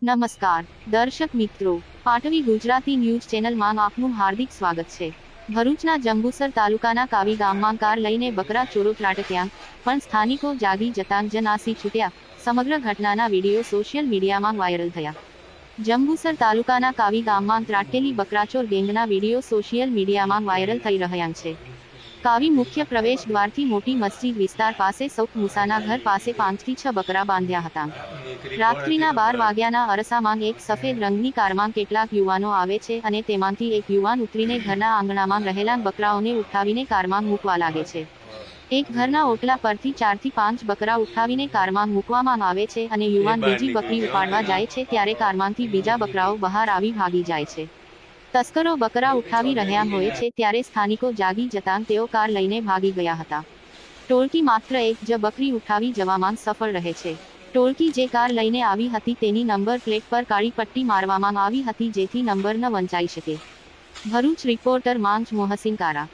નમસ્કાર દર્શક મિત્રો, પાટવી ગુજરાતી ન્યૂઝ ચેનલમાં આપનું હાર્દિક સ્વાગત છે। ભરૂચના જંબુસર તાલુકાના કાવી ગામમાં કાર લઈને બકરા ચોરો ત્રાટક્યા, પણ સ્થાનિકો જાગી જતાં જ નાસી છૂટ્યા। સમગ્ર ઘટનાના વિડીયો સોશિયલ મીડિયામાં વાયરલ થયા। જંબુસર તાલુકાના કાવી ગામમાં ત્રાટકેલી બકરાચોર ગેંગના વિડીયો સોશિયલ મીડિયામાં વાયરલ થઈ રહ્યા છે। કાવી મુખ્ય પ્રવેશ દ્વારથી મોટી મસ્જિદ વિસ્તાર પાસે સૌક મુસાના ઘર પાસે 5 થી 6 બકરા બાંધ્યા હતા। રાત્રિના 12 વાગ્યાના અરસામાં એક સફેદ રંગની કારમાં કેટલાક યુવાનો આવે છે અને તેમાંથી એક યુવાન ઉતરીને ઘરના આંગણામાં રહેલા બકરાઓને ઉઠાવીને કારમાં મૂકવા લાગે છે। એક ઘરના ઓટલા પરથી 4 થી 5 બકરા ઉઠાવીને કારમાં મૂકવામાં આવે છે અને યુવાન બીજી બકરી ઉપાડવા જાય છે ત્યારે કારમાંથી બીજા બકરાઓ બહાર આવી ભાગી જાય છે। તસ્કરો બકરા ઉઠાવી રહ્યા હોય છે ત્યારે સ્થાનિકો જાગી જતાં તેઓ કાર લઈને ભાગી ગયા હતા। ટોળકી માત્ર એક જ બકરી ઉઠાવી જવામાં સફળ રહે છે। ટોળકી જે કાર લઈને આવી હતી તેની નંબર પ્લેટ પર કાળી પટ્ટી મારવામાં આવી હતી જેથી નંબર ન વંચાઈ શકે। ભરૂચ રિપોર્ટર માંગ મોહસિન કારા।